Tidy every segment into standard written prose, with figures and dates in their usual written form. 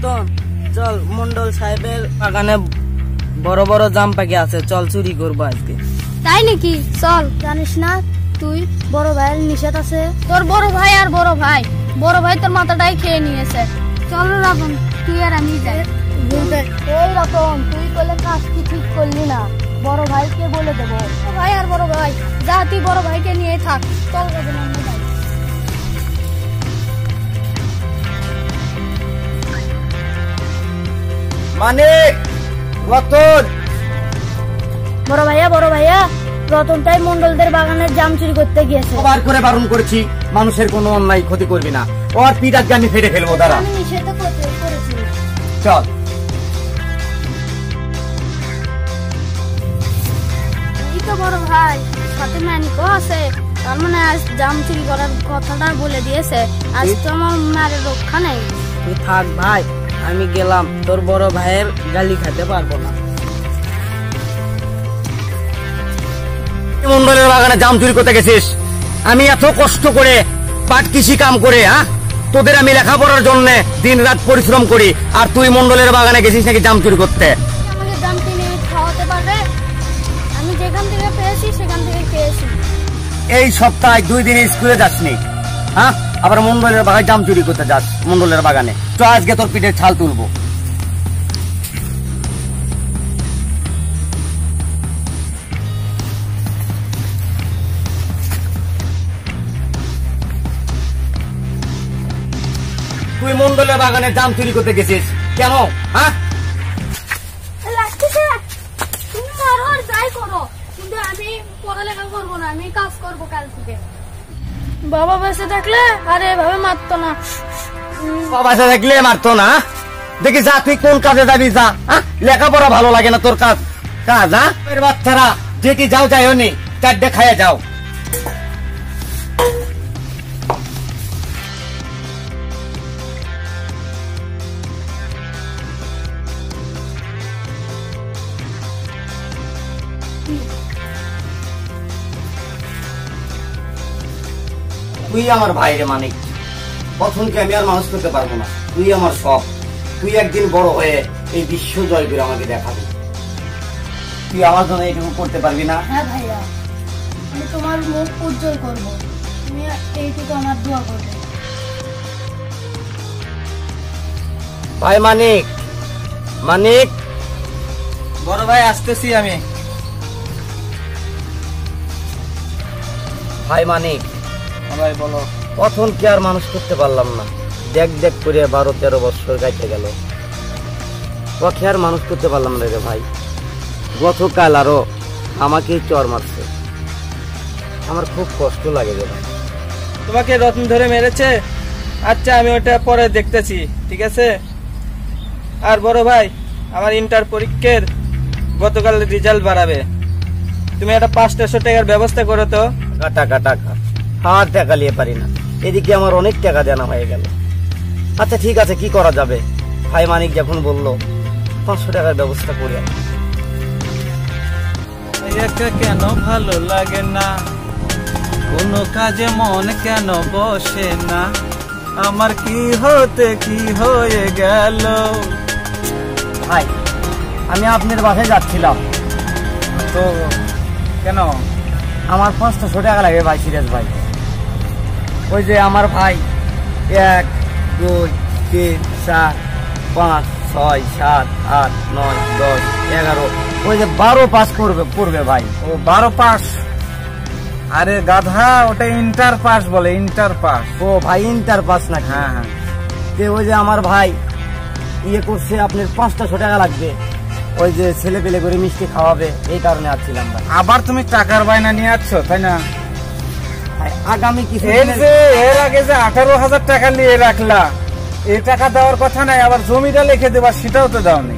রতন, চল মন্ডল সাহেবের বাগানে বড় বড় জাম পাখি আছে, চল চুরি করবো আজকে। তাই নাকি? চল। জানিস না তুই বড় ভাইয়ের নিষেধ আছে? তোর বড় ভাই আর বড় ভাই তোর মাথাটাই খেয়ে নিয়েছে। চল রতন, তুই আর আমি যাই। এই রতন, তুই বলে কাজ কি ঠিক করলি না, বড় ভাইকে বলে দেবো। ভাই আর বড় ভাই, যা তুই বড় ভাইকে নিয়ে থাক। চল রতন, আমরা যাই। মানিক, রতন। বড় ভাইয়া রতন তাই মন্ডলদের বাগানের জাম চুরি করতে গিয়েছে। বার করে বারণ করেছি, মানুষের কোনো অন্যায় ক্ষতি করবি না। ওর পিঠ আজকে আমি ফেটে ফেলবো। দাঁড়া, আমি নিষেধ করেছি। চল। এই তো বড় ভাই, সাথে ম্যানিকও আছে। তার মানে আজ জাম চুরি করার কথাটা বলে দিয়েছে। আজ তো আমার মায়ের রক্ষা নেই। তুই থাক ভাই, আমি গেলাম, তোর বড় ভাইয়ের গালি খেতে পারবো না। মন্ডলের বাগানে জাম চুরি করতে গেছিস? আমি এত কষ্ট করে পাট কৃষি কাম করে, তোদের আমি লেখাপড়ার জন্য দিন রাত পরিশ্রম করি, আর তুই মন্ডলের বাগানে গেছিস নাকি জাম চুরি করতে? আমাকে জাম কিনে খাওয়াতে পারবে? আমি যেখান থেকে পেয়েছি সেখান থেকে খেয়েছি। এই সপ্তাহে 2 দিন স্কুলে যাসনি, আবার মন্ডলের বাগানে জাম চুরি করতে যাস? মন্ডলের বাগানে তো আজকে তোর পিঠের ছাল তুলবো। তুই মন্ডলের বাগানে জাম চুরি করতে গেছিস কেন? তুমি মারো আর যাই করো, কিন্তু আমি পড়ালেখা করবো না, আমি কাজ করবো কাল থেকে। বাবা বেঁচে থাকলে আর এভাবে মারতো না। বাবা বেঁচে থাকলে মারতো না? দেখি যা, তুই কোন কাজে যাবি যা। লেখাপড়া ভালো লাগে না তোর? কাজ বাচ্চারা যেটি যাও যাইও নি, চারটে খাইয়া যাও। তুই আমার ভাই রে মানিক, প্রথমকে আমি আর মানুষ করতে পারবো না। তুই আমার সব। তুই একদিন বড় হয়ে এই বিশ্ব জয় করে আমাকে দেখাবি। তুই আমার জন্য এইটুকু করতে পারবি না? হ্যাঁ ভাইয়া, আমি তোমার মুখ উজ্জ্বল করবো, তুমি এইটুকু আমার দোয়া করবে। ভাই মানিক, মানিক। বড় ভাই আসতেছি আমি। ভাই মানিক, ভাই বলো। প্রথম কি আর মানুষ করতে পারলাম না, দেখ দেখ করে 12-13 বছর গাইতে গেল, পক্ষে আর মানুষ করতে পারলাম না রে ভাই। গতকাল আরো আমাকে চর মারছে, আমার খুব কষ্ট লাগে রে ভাই। তোমাকে রতন ধরে মেরেছে? আচ্ছা, আমি ওটা পরে দেখতেছি, ঠিক আছে? আর বড় ভাই, আমার ইন্টার পরীক্ষার গতকাল রেজাল্ট বাড়াবে, তুমি একটা 500 টাকার ব্যবস্থা করো তো। টাকা আর টাকা নিয়ে পারি না, এদিকে আমার অনেক টাকা দেনা হয়ে গেল। আচ্ছা ঠিক আছে, কি করা যাবে? ভাই মানিক যখন বললো 500 টাকার ব্যবস্থা করে। একা কেন ভালো লাগে না, কোনো কাজে মন কেন বসে না, আমার কি হতে কি হয়ে গেল। ভাই, আমি আপনার বাসায় যাচ্ছিলাম তো কেন? আমার 500 টাকা লাগে ভাই, সিরিয়াস ভাই। ওই যে আমার ভাই 1, 2, 3, 4, 5, 6, 7, 8, 9, 10, 11, ওই যে 12 পাস পড়বে ভাই। ও 12 পাস? আরে গাধা, ওটা ইন্টার পাস বলে, ইন্টার পাস। ও ভাই, ইন্টার পাস না? হ্যাঁ। ওই যে আমার ভাই ইয়ে করছে, আপনার 500 টাকা লাগবে, ওই যে ছেলে পেলে করে মিষ্টি খাওয়াবে, এই কারণে আসছিলাম ভাই। আবার তুমি টাকার বায়না নিয়ে আসছো, তাই না? আগামী কিছু এর আগে যে 18,000 টাকা নিয়ে রাখলা, এই টাকা দেওয়ার কথা নাই, আবার জমিটা লিখে দেবা, সেটাও তো দাওনি।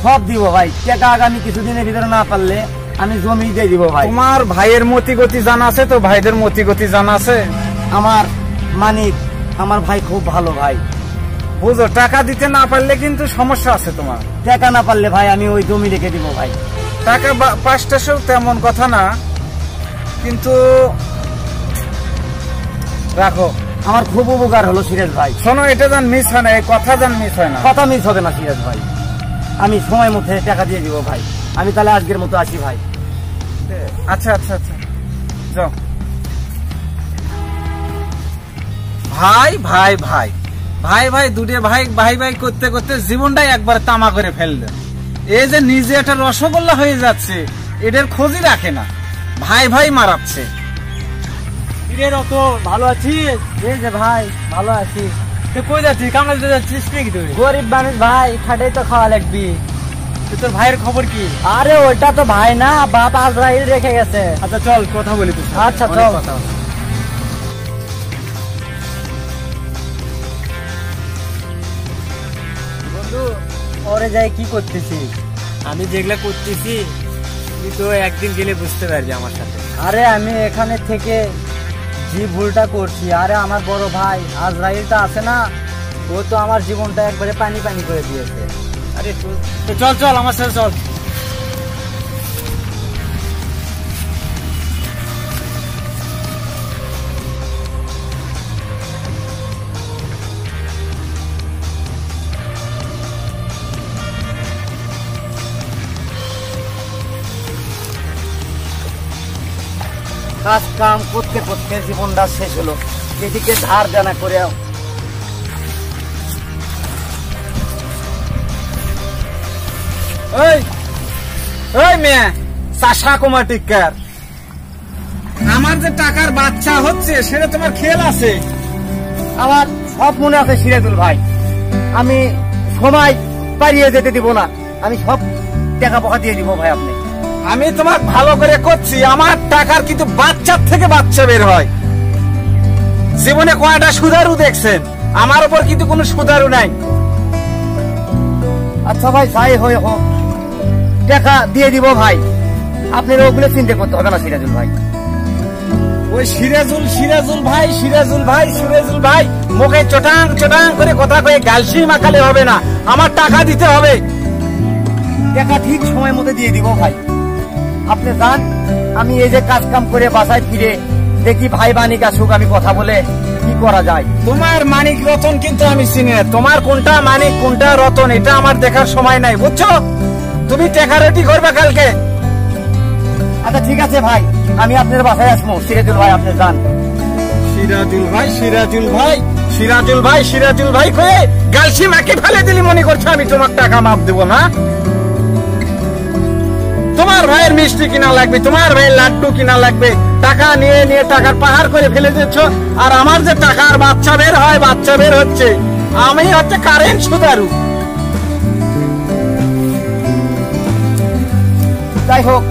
সব দিব ভাই, টাকা আগামী কিছুদিনের ভিতরে না পারলে আমি জমি দিয়ে দিব ভাই। তোমার ভাইয়ের মতিগতি জানা আছে তো? ভাইদের মতিগতি জানা আছে? আমার মানিক, আমার ভাই খুব ভালো ভাই, বুঝো, টাকা দিতে না পারলে কিন্তু সমস্যা আছে তোমার। টাকা না পারলে ভাই আমি ওই জমি রেখে দিব ভাই। টাকা 500 তেমন কথা না, কিন্তু রাখো, আমার খুব উপকার হলো সিরাজ ভাই। শোনো, এটা যেন মিস হয় না, এই কথা যেন মিস হয় না। কথা মিস হবে না সিরাজ ভাই, আমি সময় মতো টাকা দিয়ে দিব ভাই। আমি তাহলে আজকের মতো আসি ভাই। আচ্ছা আচ্ছা আচ্ছা, যাও। ভাই ভাই ভাই ভাই ভাই দুটো ভাই ভাই ভাই করতে করতে জীবনটাই একবার তামা করে ফেললো। এই যে নিজে একটা রসগোল্লা হয়ে যাচ্ছে, এদের খোঁজই রাখে না, ভাই ভাই মারাচ্ছে। ভালো আছিস? এই যে ভাই ভালো আছি। তুই কই যাচ্ছিস? কামড়া দিতে যাচ্ছিস নাকি তুই? গরিব মানুষ ভাই, খাটেই তো খাওয়া লাগবি। তোর ভাইয়ের খবর কি? আরে ওটা তো ভাই না, বাপ আজরাইল রেখে গেছে। আচ্ছা চল কথা বলি তুই। আচ্ছা চল। বন্ধু, পরে যাই কি করতেছিস? আমি যেগুলা করতেছি তুই তো একদিন গেলে বুঝতে পারবি আমার সাথে। আরে আমি এখানে থেকে যে ভুলটা করছি, আরে আমার বড় ভাই আজরাইলটা আছে না, ও তো আমার জীবনটা একবারে পানি পানি করে দিয়েছে। আরে তো চল চল আমার সাথে চল। কাজ কাম করতে করতে জীবনটা শেষ হলো, এদিকে ধার দেনা করে। ওই ওই মেয়ে চাষা কুমার টিকার, আমার যে টাকার বাচ্চা হচ্ছে সেটা তোমার খেয়াল আছে? আমার সব মনে আছে সিরাজুল ভাই, আমি সময় পারিয়ে যেতে দিব না, আমি সব টাকা পয়সা দিয়ে দিব ভাই। আপনি, আমি তোমার ভালো করে করছি, আমার টাকার কিন্তু বাচ্চার থেকে বাচ্চা বের হয়। জীবনে কয়টা সুদারু দেখছেন? আমার উপর কিন্তু কোনো সুদারু নাই। আচ্ছা ভাই, যাই হয়ে হোক টাকা দিয়ে দিব ভাই, আপনার ওগুলো চিন্তা করতে হবে না সিরাজুল ভাই। ওই সিরাজুল সিরাজুল ভাই সিরাজুল ভাই সিরাজুল ভাই মুখে চটাং চটাং করে কথা কয়ে গালসি মাখালে হবে না, আমার টাকা দিতে হবে। টাকা ঠিক সময় মতো দিয়ে দিব ভাই। আপনি যান, আমি এই যে কাজ কাম করে বাসায় ফিরে দেখি ভাই বানিক আসুক, আমি কথা বলে কি করা যায়। তোমার মানিক রতন কিন্তু আমি চিনি না, তোমার কোনটা মানিক কোনটা রতন এটা আমার দেখার সময় নাই, বুঝছো? তুমি টাকা রেডি করবে কালকে। আচ্ছা ঠিক আছে ভাই, আমি আপনার বাসায় আসবো। সিরাজুল ভাই আপনি যান। সিরাজুল ভাই সিরাজুল ভাই সিরাজুল ভাই সিরাজুল ভাই কয়ে গালসি মাকে ফেলে দিলি, মনে করছো আমি তোমার টাকা মাপ দেবো না? তোমার ভাইয়ের মিষ্টি কিনা লাগবে, তোমার ভাইয়ের লাড্ডু কিনা লাগবে, টাকা নিয়ে নিয়ে টাকার পাহাড় করে ফেলে দিচ্ছ। আর আমার যে টাকার বাচ্চা বের হয়, বাচ্চা বের হচ্ছে, আমি হচ্ছে কারেন্ট সুদারু। যাই হোক,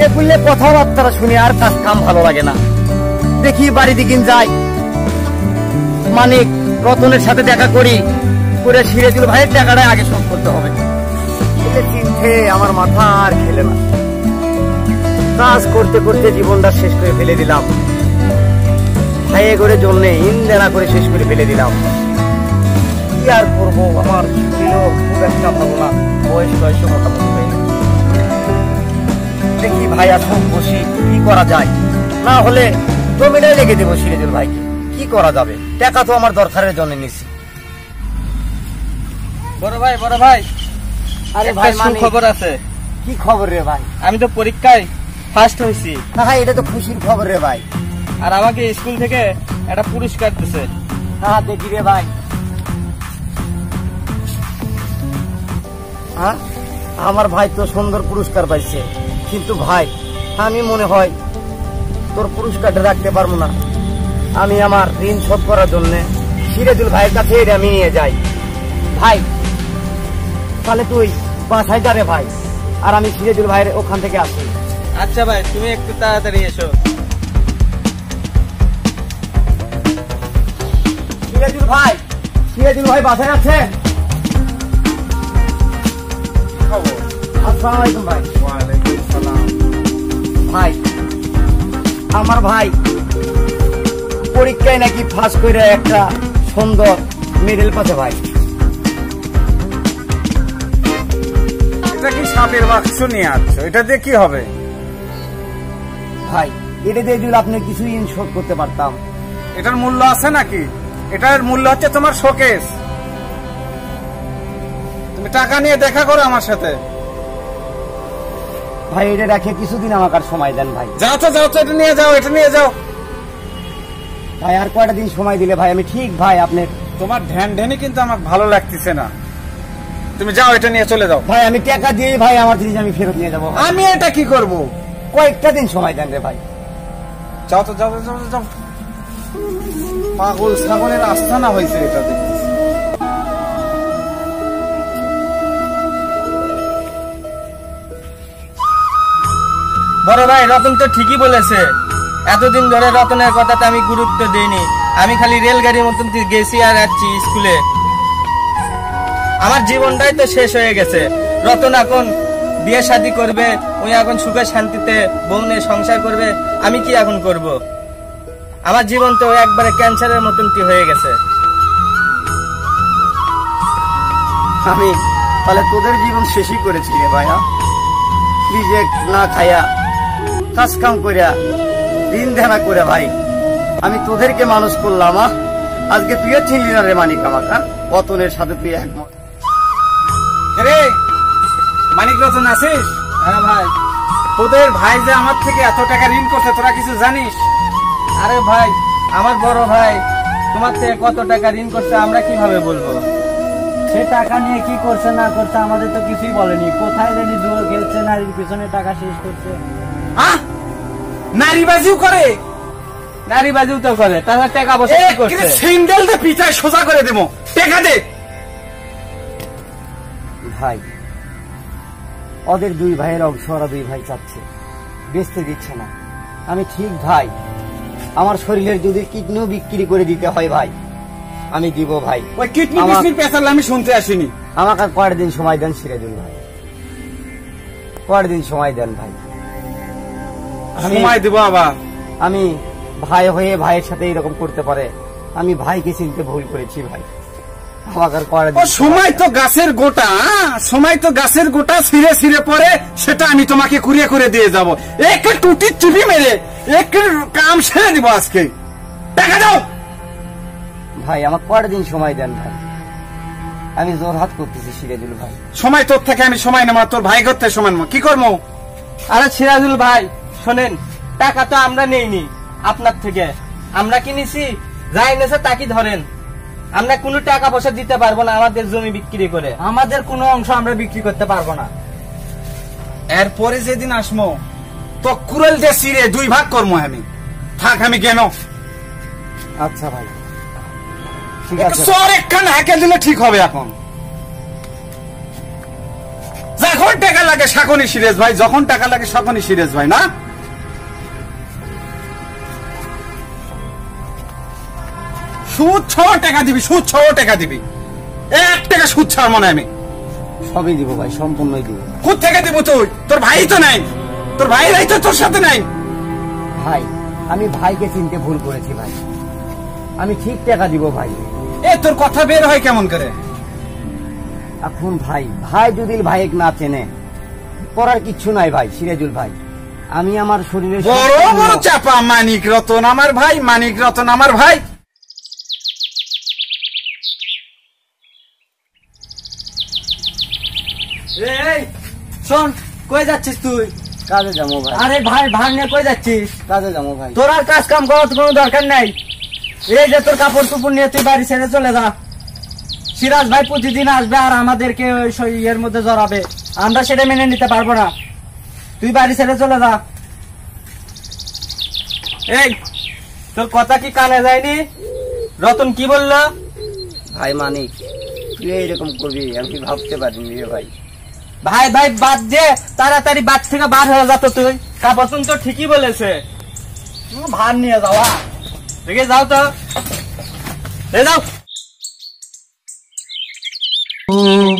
এ বললে কথাবার্তা শুনে আর কাজ কাম ভালো লাগে না। দেখি বাড়ি দিকে যাই, মানিক রতনের সাথে দেখা করি, করে সিরাজুল ভাইয়ের টাকাটা আগে শোধ করতে হবে। এটা চিন্তে আমার মাথা আর খেলে না। কাজ করতে করতে জীবনটা শেষ করে ফেলে দিলাম, খাইয়ে করে জন্য ইন্দেনা করে শেষ করে ফেলে দিলাম। কি আর করবো, আমার খুব একটা ভালো না, বয়স বয়স মোটামুটি হয়ে গেছে। দেখি ভাই আসুন, বসি কি করা যায়, না হলে জমিটাই লেগে দেবো সিরাজুল ভাইকে। কি করা যাবে, টাকা তো আমার দরকারের জন্য নিছি। বড় ভাই বড় ভাই, আরে ভাই খবর আছে। কি খবর রে ভাই? আমি তো পরীক্ষায় ফার্স্ট হয়েছি। না ভাই, এটা তো খুশির খবর রে ভাই। আর আমাকে স্কুল থেকে একটা পুরস্কার দিছে। হ্যাঁ দেখি রে ভাই। হ্যাঁ, আমার ভাই তো সুন্দর পুরস্কার পাইছে, কিন্তু ভাই আমি মনে হয় তোর পুরস্কারটা রাখতে পারবো না। আমি আমার ঋণ শোধ করার জন্য সিরাজুল ভাইয়ের কাছে এটা আমি নিয়ে যাই। ভাই তাহলে তুই বাসায় যাবে ভাই, আর আমি সিরাজুল ভাইয়ের ওখান থেকে আসি। আচ্ছা ভাই, তুমি একটু তাড়াতাড়ি এসো। সিরাজুল ভাই, সিরাজুল ভাই বাসায় আছে? আসসালামু আলাইকুম ভাই। ওয়ালাইকুম সালাম। ভাই আমার ভাই পরীক্ষায় নাকি ফার্স্ট করে একটা সুন্দর মেডেল পাচ্ছে ভাই। এটা কি সাপের বাক্স নিয়ে আসছো? এটা দিয়ে কি হবে? ভাই এটা দিয়ে যদি আপনি কিছু ঋণ শোধ করতে পারতাম। এটার মূল্য আছে নাকি? এটার মূল্য হচ্ছে তোমার শোকেস। তুমি টাকা নিয়ে দেখা করো আমার সাথে। ভাই এটা রেখে কিছুদিন আমাকে আর সময় দেন ভাই। যাও তো এটা নিয়ে যাও, এটা নিয়ে যাও। ভাই আর কয়টা দিন সময় দিলে ভাই আমি ঠিক ভাই আপনি। তোমার ধ্যান ধ্যানই কিন্তু আমার ভালো লাগতেছে না। তুমি যাও, এটা নিয়ে চলে যাও। ভাই আমি টাকা দিয়ে ভাই আমার জিনিস আমি ফেরত নিয়ে যাবো। আমি এটা কি করব? কয়েকটা দিন সময় দেন রে ভাই। যাও তো যাও যাও যাও। পাগল ছাগলের আস্তানা হয়েছে এটা দেখতেছি। বড় ভাই রতন তো ঠিকই বলেছে। এতদিন ধরে রতনের কথাতে আমি গুরুত্ব দেইনি। আমি খালি রেলগাড়ির মতন গেছি আর যাচ্ছি স্কুলে। আমার জীবনটাই তো শেষ হয়ে গেছে। রতন এখন বিয়ে শাদী করবে, ওই এখন সুখে শান্তিতে বউ নিয়ে সংসার করবে। আমি কি এখন করব? আমার জীবন তো একবারে ক্যান্সারের মতন কি হয়ে গেছে। আমি তাহলে তোদের জীবন শেষই করেছি রে ভাইয়া। নিজে না খাইয়া কাজ কাম করিয়া দিন ধারা করে ভাই আমি তোদেরকে মানুষ করলাম। আজকে তুইও ছিলি না রে মানিক আমাকে। পতনের সাথে তুই একমত। রে মানিক রতন আছিস? হ্যাঁ ভাই। তোদের ভাই যে আমার থেকে এত টাকা ঋণ করছে তোরা কিছু জানিস? আরে ভাই, আমার বড় ভাই তোমার থেকে কত টাকা ঋণ করছে আমরা কিভাবে বলবো? সে টাকা নিয়ে কি করছে না করছে আমাদের তো কিছুই বলেনি। কোথায় জানি জুয়া খেলছে, নারীর পিছনে টাকা শেষ করছে। নারীবাজিও করে? নারীবাজিও তো করে, তাহলে টাকা পয়সা কি করছে? সিন্ডেল দে পিঠায় সোজা করে দেবো। টাকা দে ভাই। ওদের দুই ভাইয়ের অংশ ওরা দুই ভাই চাচ্ছে, বেচতে দিচ্ছে না। আমি ঠিক ভাই, আমার শরীরের যদি কিডনিও বিক্রি করে দিতে হয় ভাই আমি দিব ভাই। ওই কিডনি বিক্রির পেছাল আমি শুনতে আসিনি। আমাকে আর কয়েক দিন সময় দেন সিরাজুল ভাই, কয়েক দিন সময় দেন ভাই। সময় দিব আবার? আমি ভাই হয়ে ভাইয়ের সাথে এরকম করতে পারে? আমি ভাইকে চিনতে ভুল করেছি ভাই। আমাকে আর কয়েক দিন সময় তো গাছের গোটা, সময় তো গাছের গোটা ছিঁড়ে ছিঁড়ে পড়ে, সেটা আমি তোমাকে কুড়িয়ে করে দিয়ে যাবো। একে টুটি চুপি মেরে একে কাম সেরে দিব আজকে। টাকা দাও ভাই, আমার কয়েক দিন সময় দেন ভাই। আমি জোরহাট করতেছি সিরাজুল ভাই। সময় তোর থেকে আমি সময় নেব, তোর ভাই করতে সময় নেব। কি করবো? আরে সিরাজুল ভাই শোনেন, টাকা তো আমরা নেইনি আপনার থেকে। আমরা কি নিছি? যা এনেছে তাকে ধরেন। আমরা কোনো টাকা পয়সা দিতে পারবো না আমাদের জমি বিক্রি করে। আমাদের কোনো অংশ আমরা বিক্রি করতে পারবো না। এরপরে যেদিন আসমো তো কুড়াল দিয়ে ছিঁড়ে দুই ভাগ করবো আমি। থাক আমি কেন? আচ্ছা ভাই ঠিক আছে। চর একখান হাঁকে দিলে ঠিক হবে। এখন যখন টাকা লাগে শাকনি সিরেজ ভাই, যখন টাকা লাগে শাকনি সিরেজ ভাই। না সুদ ছ টাকা দিবি, সুদ ছ টাকা দিবি। 1 টাকা সুদ ছাড় মনে আমি। সবই দিব ভাই, সম্পূর্ণই দিব। কোথ থেকে দিব তুই? তোর ভাই তো নাই, তোর ভাইরাই তো তোর সাথে নাই। ভাই আমি ভাইকে চিনতে ভুল করেছি ভাই, আমি ঠিক টাকা দিব ভাই। এ তোর কথা বের হয় কেমন করে? এখন ভাই, ভাই যদি ভাইকে না চেনে করার কিচ্ছু নাই ভাই সিরাজুল ভাই। আমি আমার শরীরে বড় বড় চাপা মানিক রতন আমার ভাই, মানিক রতন আমার ভাই। এই শোন, কই যাচ্ছিস তুই? কাজে যাবো ভাই। আরে ভাই, ভাগ নিয়ে কই যাচ্ছিস? কাজে যাবো ভাই। তোর আর কাজ কাম করার কোনো দরকার নাই। এই যে তোর কাপড় টুপড় নিয়ে তুই বাড়ি ছেড়ে চলে যা। সিরাজ ভাই প্রতিদিন আসবে আর আমাদেরকে ওই ইয়ের মধ্যে জড়াবে, আমরা সেটা মেনে নিতে পারবো না। তুই বাড়ি ছেড়ে চলে যা। এই তোর কথা কি কানে যায়নি? রতন কি বললো? ভাই মানিক তুই এইরকম করবি আমি ভাবতে পারিনি রে ভাই। ভাই ভাই বাদ দে, তাড়াতাড়ি বাদ থেকে বার হয়ে যা। তো তুই কাপড় তো ঠিকই বলেছে, ভার নিয়ে যাওয়া। ঠিক আছে যাও তো, যাও।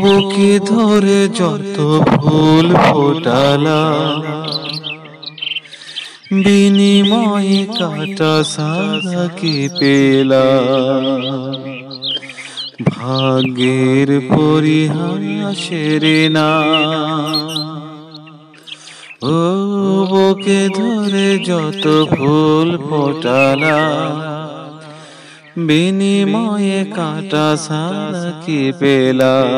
বুকে ধরে যত ফুল ফোটালা, বিনিময়ে কাটা সাদা কি পেলা, ভাগ্যের পরিহাসের না। ও বুকে ধরে যত ফুল ফোটালা, বিনিময়ে কাটা ছাড়া কি পেলাম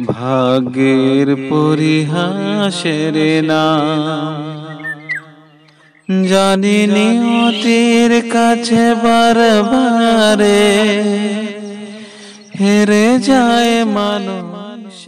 ভাগ্যের পরিহাসের নাম জানি নিয়তির কাছে বারবারে হেরে যায় মানুষ।